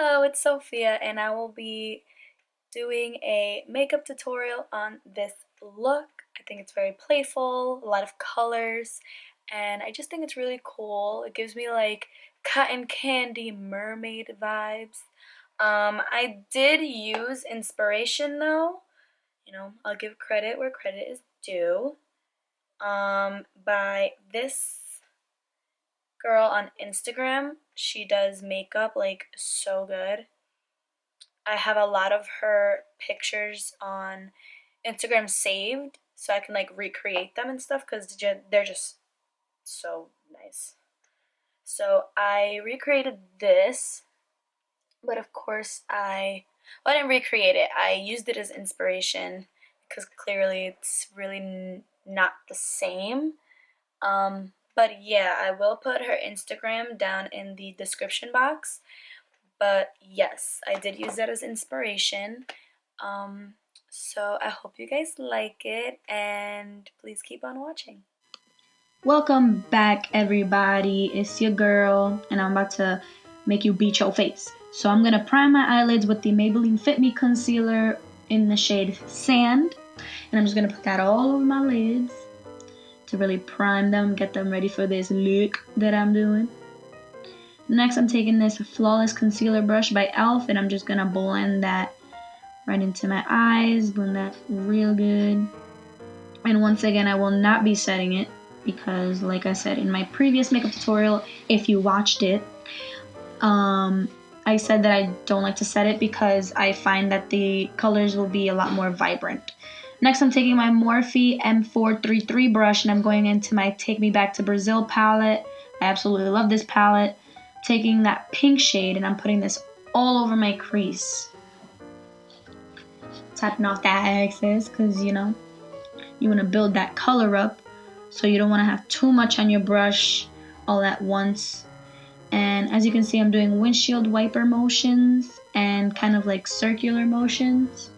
Hello, it's Sophia, and I will be doing a makeup tutorial on this look. I think it's very playful, a lot of colors, and I just think it's really cool. It gives me like cotton candy mermaid vibes. I did use inspiration though. I'll give credit where credit is due. By this girl on Instagram. She does makeup like so good. I have a lot of her pictures on Instagram saved so I can like recreate them and stuff because they're just so nice. So I recreated this, but of course I didn't recreate it. I used it as inspiration because clearly it's really not the same. But yeah, I will put her Instagram down in the description box. But yes, I did use that as inspiration. So I hope you guys like it, and please keep on watching. Welcome back, everybody. It's your girl, and I'm about to make you beat your face. So I'm gonna prime my eyelids with the Maybelline Fit Me Concealer in the shade Sand, and I'm just gonna put that all over my lids to really prime them, get them ready for this look that I'm doing. Next, I'm taking this Flawless Concealer brush by e.l.f. and I'm just gonna blend that right into my eyes, blend that real good. And once again, I will not be setting it because, like I said in my previous makeup tutorial, if you watched it, I said that I don't like to set it because I find that the colors will be a lot more vibrant. Next, I'm taking my Morphe M433 brush and I'm going into my Take Me Back to Brazil palette. I absolutely love this palette. Taking that pink shade and I'm putting this all over my crease. Tapping off that excess because, you want to build that color up. So you don't want to have too much on your brush all at once. And as you can see, I'm doing windshield wiper motions and kind of like circular motions.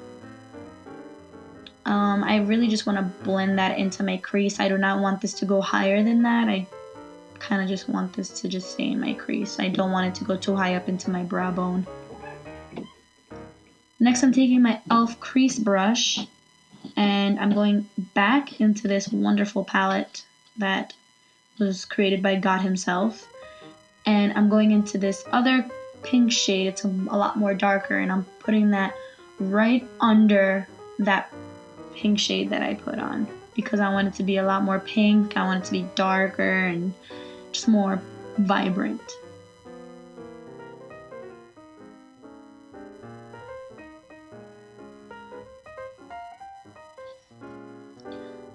I really just want to blend that into my crease. I do not want this to go higher than that. I kind of just want this to just stay in my crease. I don't want it to go too high up into my brow bone. Next, I'm taking my e.l.f. crease brush and I'm going back into this wonderful palette that was created by God himself. And I'm going into this other pink shade. It's a lot more darker and I'm putting that right under that pink shade that I put on because I want it to be a lot more pink. I want it to be darker and just more vibrant.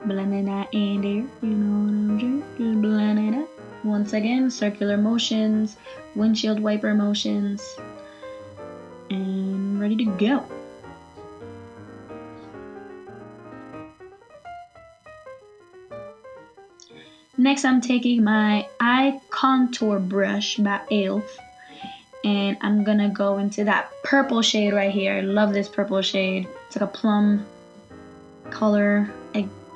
Blending that in there, you know what I'm doing? Just blend it up. Once again, circular motions, windshield wiper motions, and ready to go. Next, I'm taking my eye contour brush by e.l.f. and I'm gonna go into that purple shade right here. I love this purple shade. It's like a plum color,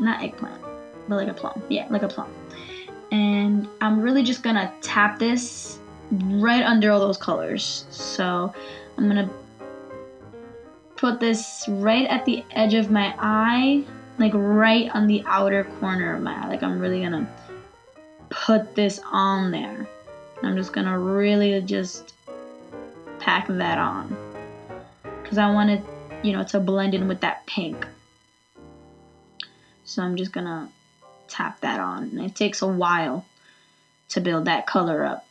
not eggplant, but like a plum. Yeah, like a plum. And I'm really just gonna tap this right under all those colors. So I'm gonna put this right at the edge of my eye, like right on the outer corner of my eye. Like I'm really gonna put this on there. I'm just gonna really just pack that on because I want it, to blend in with that pink. So I'm just gonna tap that on, and it takes a while to build that color up.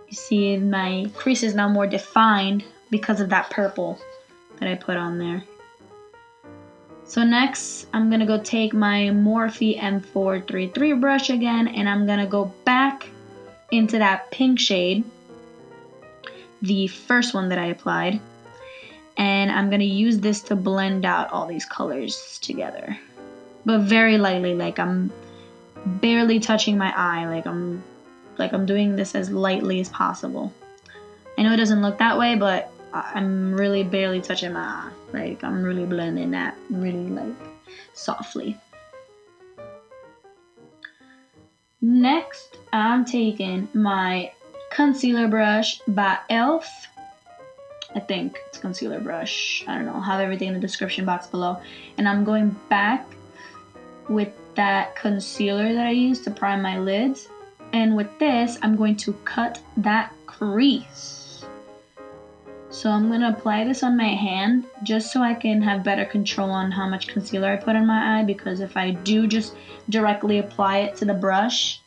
You see my crease is now more defined because of that purple that I put on there. So next, I'm gonna go take my Morphe M433 brush again, and I'm gonna go back into that pink shade, the first one that I applied, and I'm gonna use this to blend out all these colors together, but very lightly, like I'm barely touching my eye, like I'm doing this as lightly as possible. I know it doesn't look that way, but I'm really barely touching my eye. Like I'm really blending that really like softly. Next, I'm taking my concealer brush by e.l.f. I think it's concealer brush. I don't know. I'll have everything in the description box below. And I'm going back with that concealer that I used to prime my lids. And with this, I'm going to cut that crease. So I'm going to apply this on my hand just so I can have better control on how much concealer I put in my eye, because if I do just directly apply it to the brush,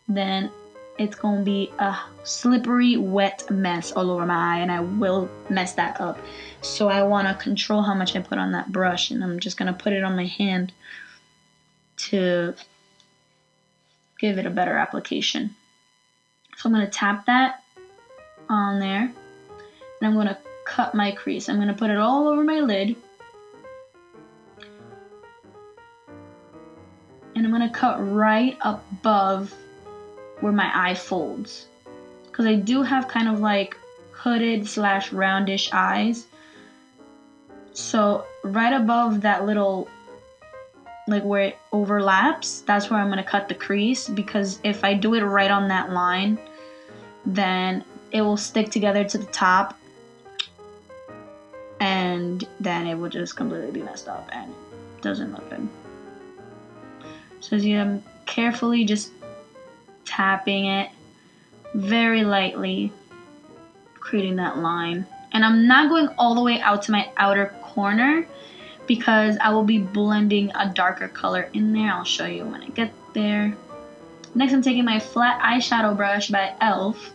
then it's going to be a slippery, wet mess all over my eye, and I will mess that up. So I want to control how much I put on that brush, and I'm just going to put it on my hand to give it a better application. So I'm going to tap that on there, and I'm going to cut my crease. I'm going to put it all over my lid, and I'm going to cut right above where my eye folds, because I do have kind of like hooded / roundish eyes. So right above that little, like where it overlaps, that's where I'm going to cut the crease, because if I do it right on that line, then it will stick together to the top, and then it will just completely be messed up and it doesn't look good. So as I'm carefully just tapping it very lightly, creating that line. And I'm not going all the way out to my outer corner, because I will be blending a darker color in there. I'll show you when I get there. Next, I'm taking my flat eyeshadow brush by e.l.f.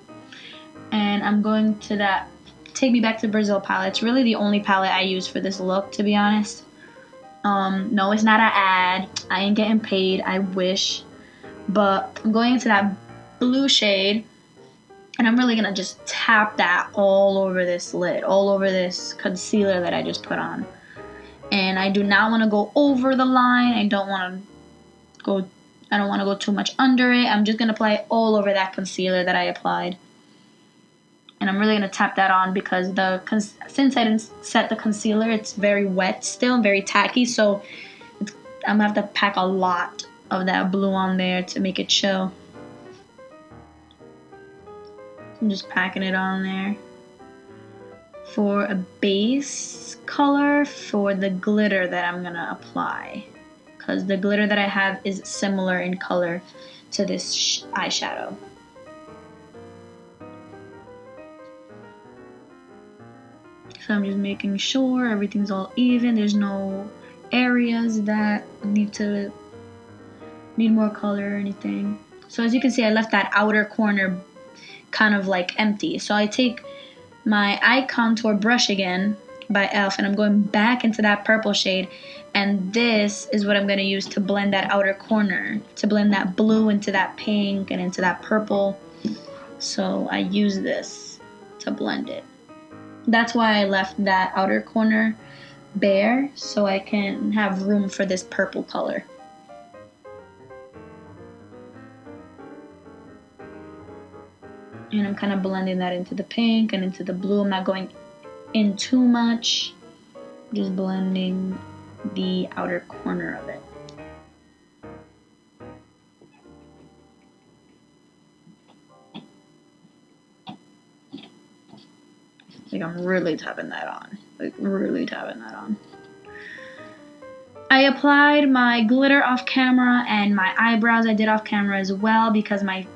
and I'm going to that Take Me Back to Brazil palette. It's really the only palette I use for this look, to be honest. No, it's not an ad. I ain't getting paid. I wish. But I'm going into that blue shade, and I'm really gonna just tap that all over this lid, all over this concealer that I just put on. And I do not want to go over the line. I don't want to go too much under it. I'm just gonna apply it all over that concealer that I applied. And I'm really gonna tap that on, because since I didn't set the concealer, it's very wet still, very tacky. So I'm gonna have to pack a lot of that blue on there to make it show. I'm just packing it on there for a base color for the glitter that I'm gonna apply, because the glitter that I have is similar in color to this eyeshadow. So I'm just making sure everything's all even. There's no areas that need more color or anything. So as you can see, I left that outer corner kind of like empty. So I take my eye contour brush again by e.l.f. and I'm going back into that purple shade, and this is what I'm going to use to blend that outer corner, to blend that blue into that pink and into that purple. So I use this to blend it. That's why I left that outer corner bare, so I can have room for this purple color. And I'm kind of blending that into the pink and into the blue. I'm not going in too much, just blending the outer corner of it. Like I'm really tapping that on. Like really tapping that on. I applied my glitter off camera, and my eyebrows I did off camera as well, because my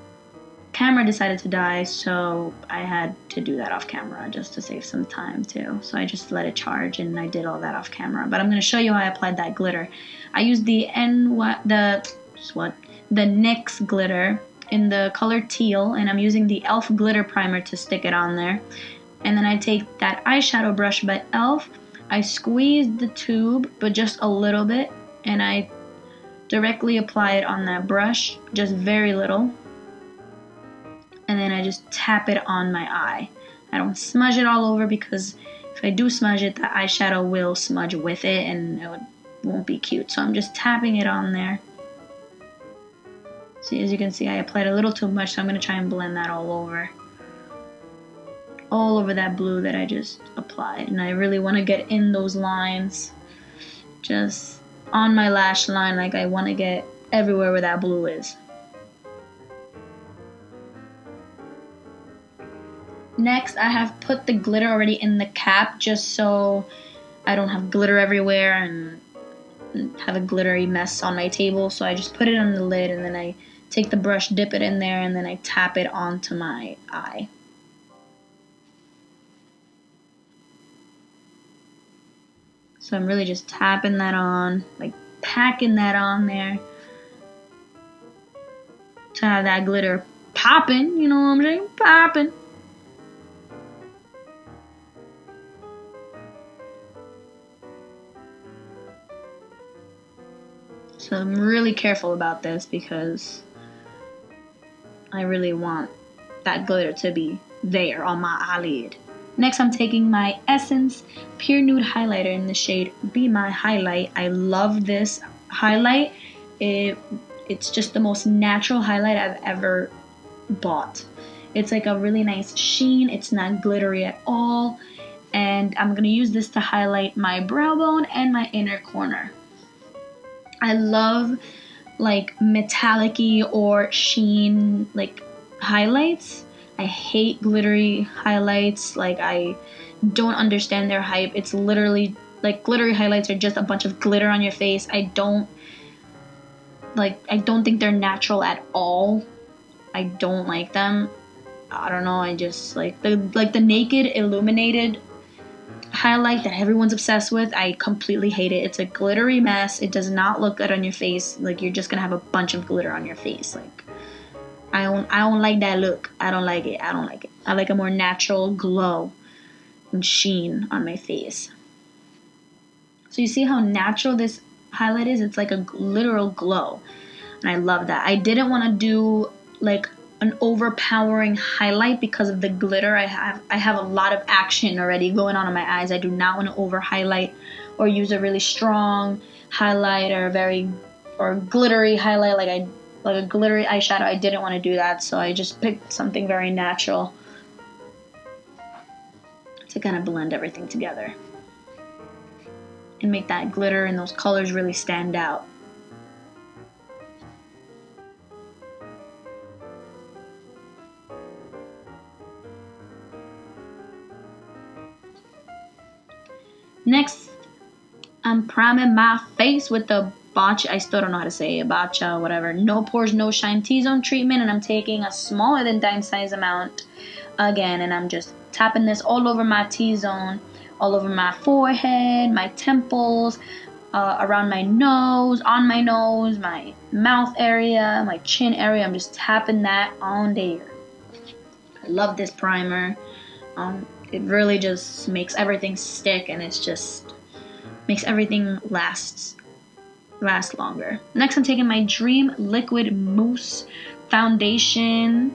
camera decided to die, so I had to do that off camera just to save some time too. So I just let it charge and I did all that off camera. But I'm going to show you how I applied that glitter. I used the NYX glitter in the color Teal, and I'm using the e.l.f. glitter primer to stick it on there. And then I take that eyeshadow brush by e.l.f. I squeeze the tube, but just a little bit, and I directly apply it on that brush, just very little. And then I just tap it on my eye. I don't smudge it all over, because if I do smudge it, the eyeshadow will smudge with it and it won't be cute. So I'm just tapping it on there. See, as you can see, I applied a little too much, so I'm going to try and blend that all over. All over that blue that I just applied. And I really want to get in those lines. Just on my lash line, like I want to get everywhere where that blue is. Next, I have put the glitter already in the cap just so I don't have glitter everywhere and have a glittery mess on my table. So I just put it on the lid and then I take the brush, dip it in there, and then I tap it onto my eye. So I'm really just tapping that on, like packing that on there to have that glitter popping, you know what I'm saying? Popping. So I'm really careful about this because I really want that glitter to be there on my eyelid. Next, I'm taking my Essence Pure Nude Highlighter in the shade Be My Highlight. I love this highlight. It's just the most natural highlight I've ever bought. It's like a really nice sheen. It's not glittery at all. And I'm going to use this to highlight my brow bone and my inner corner. I love like metallic-y or sheen like highlights. I hate glittery highlights. Like, I don't understand their hype. It's literally like glittery highlights are just a bunch of glitter on your face. I don't think they're natural at all. I don't like them. I don't know. I just like the naked illuminated highlight that everyone's obsessed with. I completely hate it. It's a glittery mess. It does not look good on your face. Like, you're just gonna have a bunch of glitter on your face. Like, I don't like that look. I don't like it. I like a more natural glow and sheen on my face. So you see how natural this highlight is? It's like a literal glow. And I love that. I didn't want to do like an overpowering highlight because of the glitter. I have a lot of action already going on in my eyes. I do not want to over highlight or use a really strong highlight or glittery highlight like a glittery eyeshadow. I didn't want to do that, so I just picked something very natural to kind of blend everything together and make that glitter and those colors really stand out. Next, I'm priming my face with the Bacha, I still don't know how to say it, Bacha, whatever, No Pores, No Shine T-Zone treatment, and I'm taking a smaller than dime size amount again, and I'm just tapping this all over my T-zone, all over my forehead, my temples, around my nose, on my nose, my mouth area, my chin area. I'm just tapping that on there. I love this primer. It really just makes everything stick, and it's just makes everything last longer. Next, I'm taking my Dream Liquid Mousse Foundation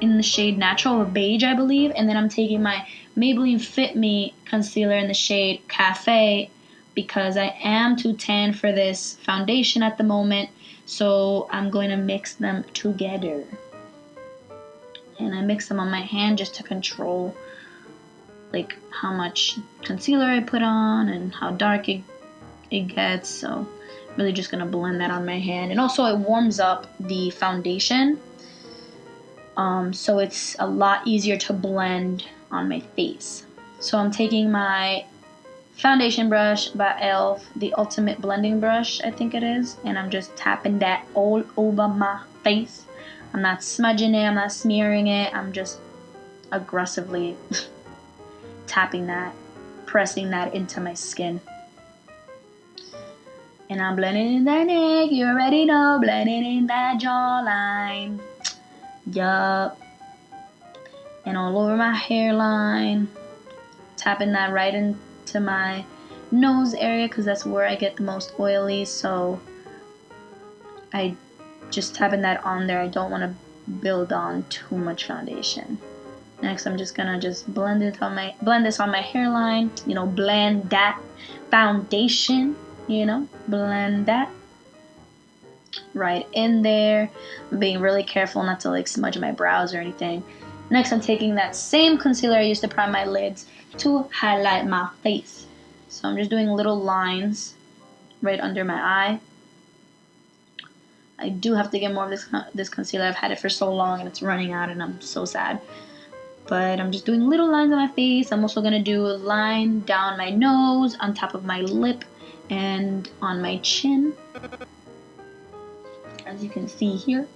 in the shade Natural or Beige, I believe. And then I'm taking my Maybelline Fit Me Concealer in the shade Cafe because I am too tan for this foundation at the moment. So I'm going to mix them together. And I mix them on my hand just to control like how much concealer I put on and how dark it gets. So really just gonna blend that on my hand, and also it warms up the foundation, so it's a lot easier to blend on my face. So I'm taking my foundation brush by e.l.f., the Ultimate Blending Brush, I think it is, and I'm just tapping that all over my face. I'm not smudging it, I'm not smearing it, I'm just aggressively tapping that, pressing that into my skin. And I'm blending in that neck, you already know, blending in that jawline. Yup. And all over my hairline. Tapping that right into my nose area because that's where I get the most oily. So I just tapping that on there. I don't want to build on too much foundation. Next, I'm just gonna blend this on my hairline. You know, blend that foundation. You know, blend that right in there. I'm being really careful not to like smudge my brows or anything. Next, I'm taking that same concealer I used to prime my lids to highlight my face. So I'm just doing little lines right under my eye. I do have to get more of this concealer. I've had it for so long and it's running out and I'm so sad. but I'm just doing little lines on my face. I'm also gonna do a line down my nose, on top of my lip, and on my chin, as you can see here.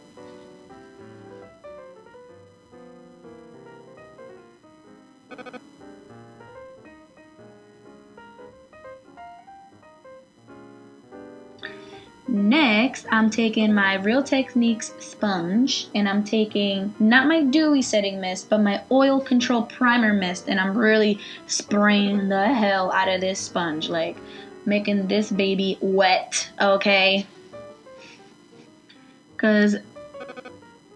Next, I'm taking my Real Techniques sponge, and I'm taking not my dewy setting mist, but my oil control primer mist, and I'm really spraying the hell out of this sponge, like making this baby wet, okay? Because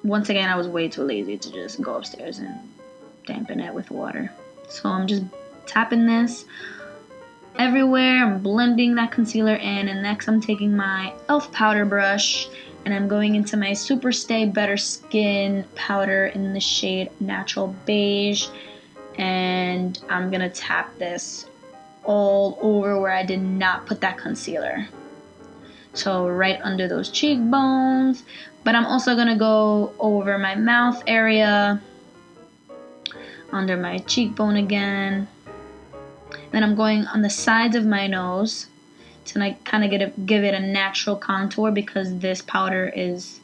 once again, I was way too lazy to just go upstairs and dampen it with water. So I'm just tapping this everywhere. I'm blending that concealer in, and next I'm taking my e.l.f. powder brush, and I'm going into my Super Stay Better Skin powder in the shade Natural Beige, and I'm gonna tap this all over where I did not put that concealer. So right under those cheekbones, but I'm also gonna go over my mouth area, under my cheekbone again. Then I'm going on the sides of my nose to like kind of give it a natural contour, because this powder is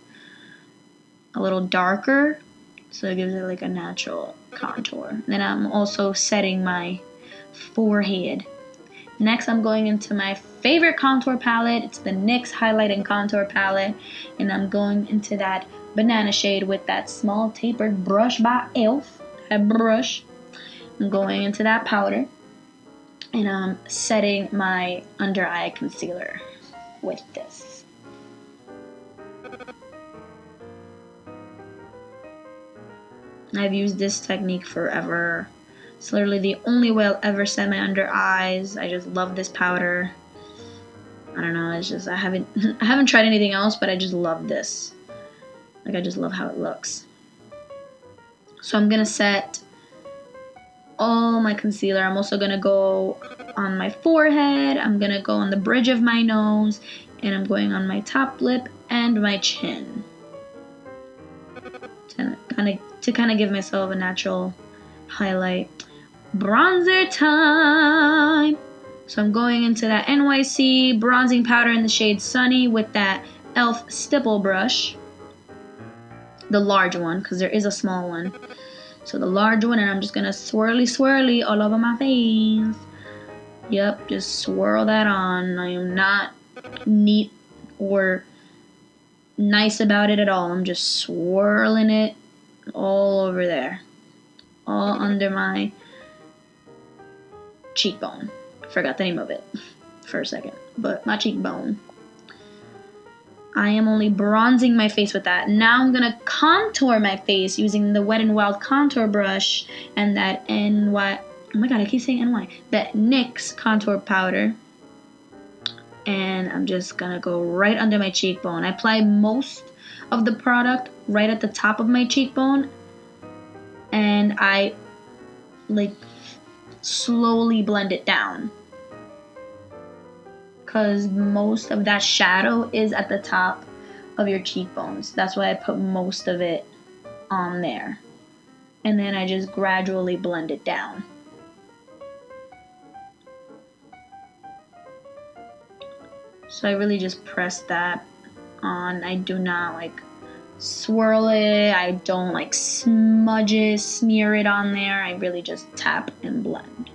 a little darker, so it gives it like a natural contour. Then I'm also setting my forehead. Next, I'm going into my favorite contour palette. It's the NYX Highlight and Contour Palette, and I'm going into that banana shade with that small tapered brush by e.l.f. That brush. I'm going into that powder, and I'm setting my under eye concealer with this. I've used this technique forever. It's literally the only way I'll ever set my under eyes. I just love this powder. I don't know, it's just I haven't tried anything else, but I just love this. Like, I just love how it looks. So I'm gonna set all my concealer. I'm also gonna go on my forehead, I'm gonna go on the bridge of my nose, and I'm going on my top lip and my chin. To kind of give myself a natural highlight. Bronzer time! So I'm going into that NYC bronzing powder in the shade Sunny with that e.l.f. Stipple brush. The large one, because there is a small one. So the large one, and I'm just gonna swirly all over my face. Yep, just swirl that on. I am not neat or nice about it at all. I'm just swirling it all over there. All under my cheekbone. Forgot the name of it for a second, but my cheekbone. I am only bronzing my face with that. Now I'm gonna contour my face using the Wet n Wild contour brush and that oh my god, I keep saying NY. That NYX contour powder. And I'm just gonna go right under my cheekbone. I apply most of the product right at the top of my cheekbone, and I like slowly blend it down, because most of that shadow is at the top of your cheekbones. That's why I put most of it on there, and then I just gradually blend it down. So I really just press that on. I do not like swirl it. I don't like smudge it, smear it on there. I really just tap and blend.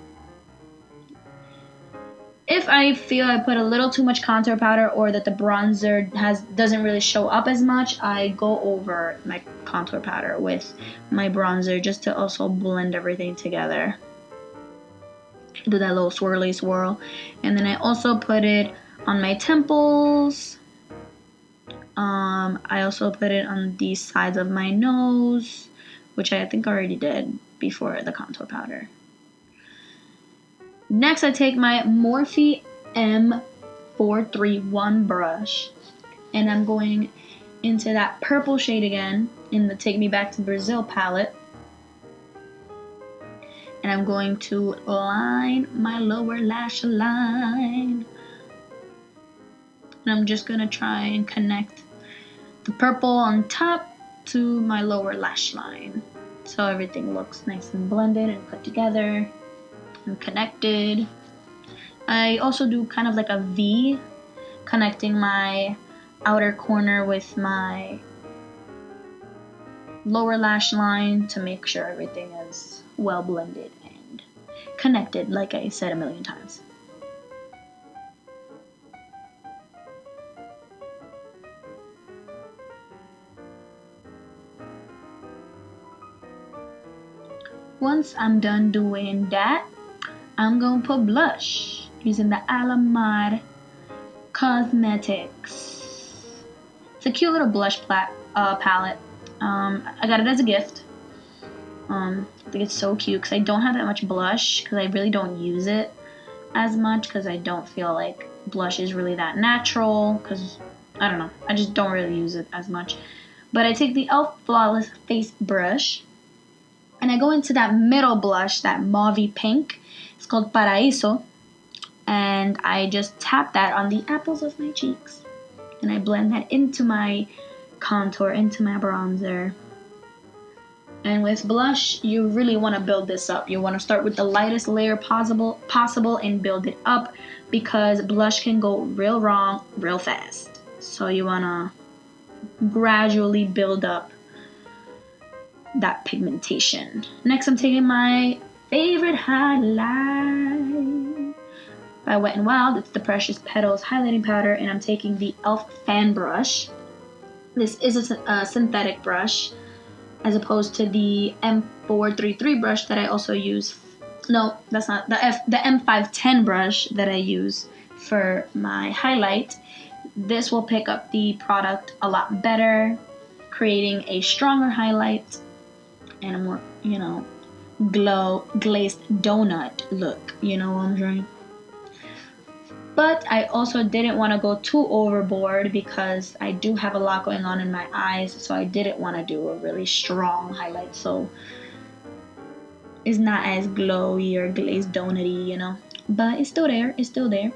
If I feel I put a little too much contour powder, or that the bronzer doesn't really show up as much, I go over my contour powder with my bronzer just to also blend everything together. Do that little swirly swirl. And then I also put it on my temples. I also put it on the sides of my nose, which I think I already did before the contour powder. Next, I take my Morphe M431 brush, and I'm going into that purple shade again in the Take Me Back to Brazil palette. And I'm going to line my lower lash line. And I'm just going to try and connect the purple on top to my lower lash line. so everything looks nice and blended and put together and connected. I also do kind of like a V, connecting my outer corner with my lower lash line to make sure everything is well blended and connected, like I said a million times. Once I'm done doing that, I'm gonna put blush using the Alamar Cosmetics. It's a cute little blush palette. I got it as a gift. I think it's so cute because I don't have that much blush because I really don't use it as much because I don't feel like blush is really that natural because I don't know, I just don't really use it as much. But I take the e.l.f. Flawless Face Brush and I go into that middle blush, that mauve pink. It's called Paraíso, and I just tap that on the apples of my cheeks and I blend that into my contour, into my bronzer. And with blush, you really want to build this up. You want to start with the lightest layer possible and build it up because blush can go real wrong real fast. So you want to gradually build up that pigmentation. Next, I'm taking my favorite highlight by Wet n Wild. It's the Precious Petals highlighting powder, and I'm taking the e.l.f. fan brush. This is a synthetic brush as opposed to the M433 brush that I also use. No, that's not the M510 brush that I use for my highlight. This will pick up the product a lot better, creating a stronger highlight and a more, glazed donut look. You know what I'm saying? But I also didn't want to go too overboard because I do have a lot going on in my eyes, so I didn't want to do a really strong highlight, so it's not as glowy or glazed donut-y, but it's still there.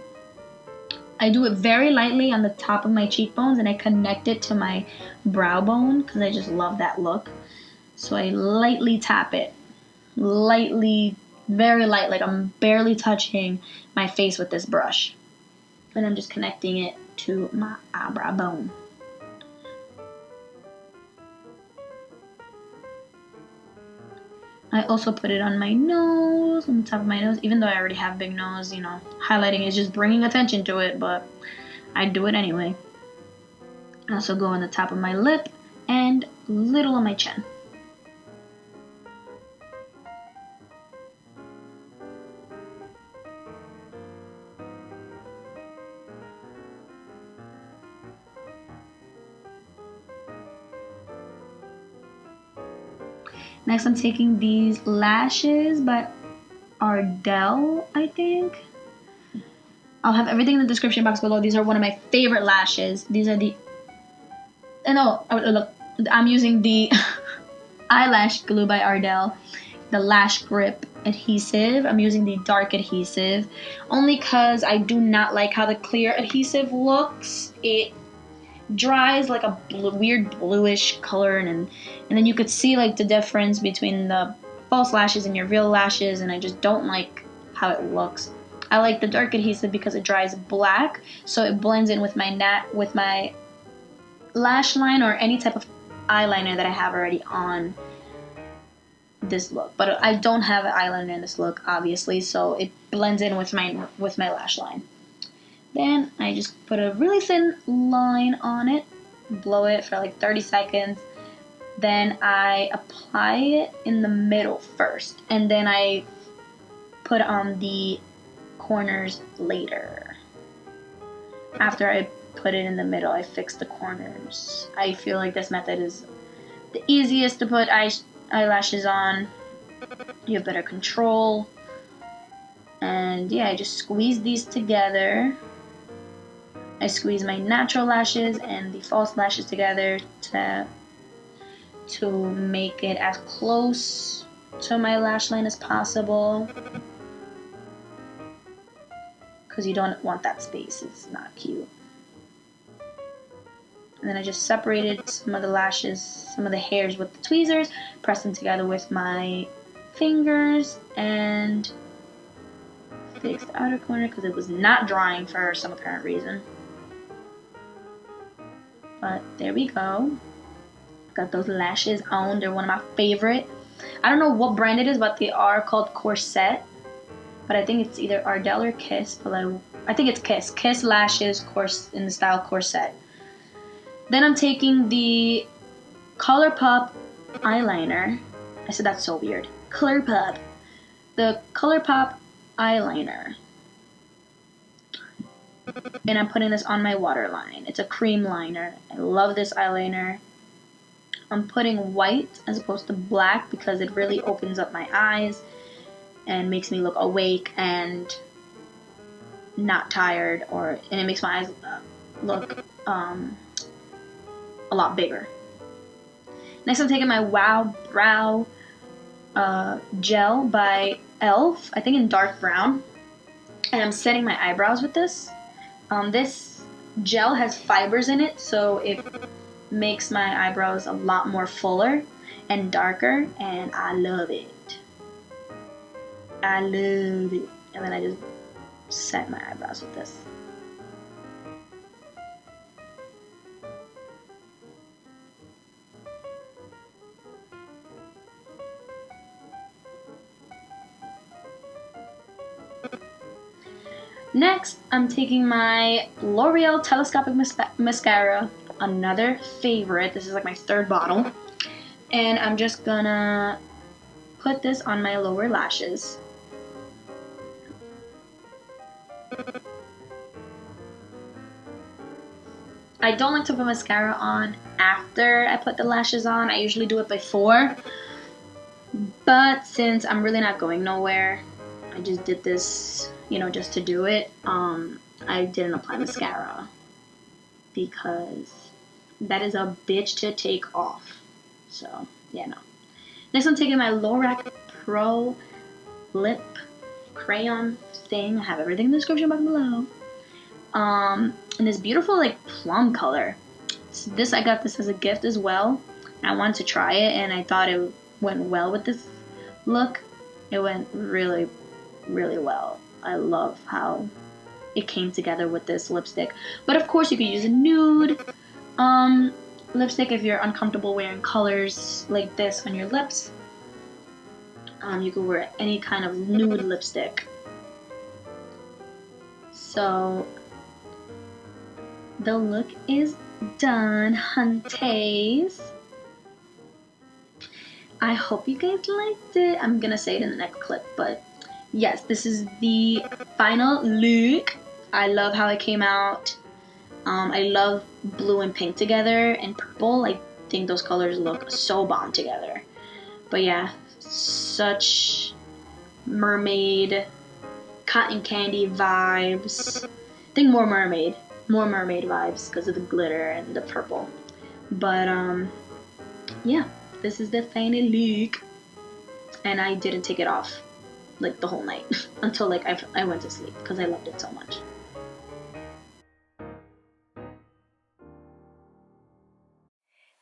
I do it very lightly on the top of my cheekbones and I connect it to my brow bone because I just love that look. So I lightly tap it, very light, like I'm barely touching my face with this brush. And I'm just connecting it to my eyebrow bone. I also put it on my nose, on the top of my nose, even though I already have big nose, highlighting is just bringing attention to it, but I do it anyway. I also go on the top of my lip and little on my chin. Next, I'm taking these lashes by Ardell, I think. I'll have everything in the description box below. These are one of my favorite lashes. These are the... look, I'm using the eyelash glue by Ardell, the lash grip adhesive. I'm using the dark adhesive only because I do not like how the clear adhesive looks. It dries like a weird bluish color, and then you could see like the difference between the false lashes and your real lashes, and I just don't like how it looks. I like the dark adhesive because it dries black, so it blends in with my lash line or any type of eyeliner that I have already on this look. But I don't have an eyeliner in this look, obviously, so it blends in with my lash line. Then I just put a really thin line on it, blow it for like 30 seconds. Then I apply it in the middle first, and then I put on the corners later. After I put it in the middle, I fix the corners. I feel like this method is the easiest to put eyelashes on. You have better control. And yeah, I just squeeze these together. I squeeze my natural lashes and the false lashes together to make it as close to my lash line as possible, because you don't want that space. It's not cute. And then I just separated some of the lashes, some of the hairs with the tweezers, pressed them together with my fingers, and fixed the outer corner because it was not drying for some apparent reason. But there we go. Got those lashes on. They're one of my favorite. I don't know what brand it is, but they are called Corset. But I think it's either Ardell or Kiss. But I think it's Kiss. Kiss lashes, in the style Corset. Then I'm taking the ColourPop eyeliner. I said that's so weird. ColourPop. The ColourPop eyeliner. And I'm putting this on my waterline. It's a cream liner. I love this eyeliner. I'm putting white as opposed to black because it really opens up my eyes and makes me look awake and not tired, and it makes my eyes look a lot bigger. Next, I'm taking my Wow Brow gel by e.l.f. I think in dark brown, and I'm setting my eyebrows with this. This gel has fibers in it, so it makes my eyebrows a lot more fuller and darker, and I love it. I love it. And then I just set my eyebrows with this. Next, I'm taking my L'Oreal Telescopic Mascara, another favorite. This is like my third bottle. And I'm just gonna put this on my lower lashes. I don't like to put mascara on after I put the lashes on. I usually do it before. But since I'm really not going nowhere, I just did this, just to do it. I didn't apply mascara because that is a bitch to take off. So, yeah, no. Next, I'm taking my Lorac Pro Lip Crayon thing. I have everything in the description box below. In this beautiful, like, plum color. So I got this as a gift as well. I wanted to try it, and I thought it went well with this look. It went really, really well. I love how it came together with this lipstick. But of course, you could use a nude lipstick if you're uncomfortable wearing colors like this on your lips. You could wear any kind of nude lipstick. So the look is done, hunties. I hope you guys liked it. I'm gonna say it in the next clip, but yes, this is the final look. I love how it came out. I love blue and pink together and purple. I think those colors look so bomb together. But yeah, such mermaid, cotton candy vibes. I think more mermaid vibes because of the glitter and the purple. But yeah, this is the final look, and I didn't take it off like the whole night until like I went to sleep because I loved it so much.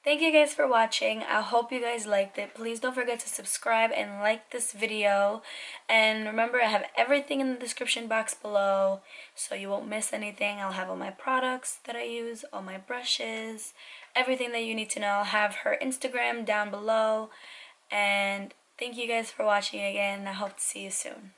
Thank you guys for watching. I hope you guys liked it. Please don't forget to subscribe and like this video. And remember, I have everything in the description box below, so you won't miss anything. I'll have all my products that I use, all my brushes, everything that you need to know. I'll have her Instagram down below. And thank you guys for watching again. I hope to see you soon.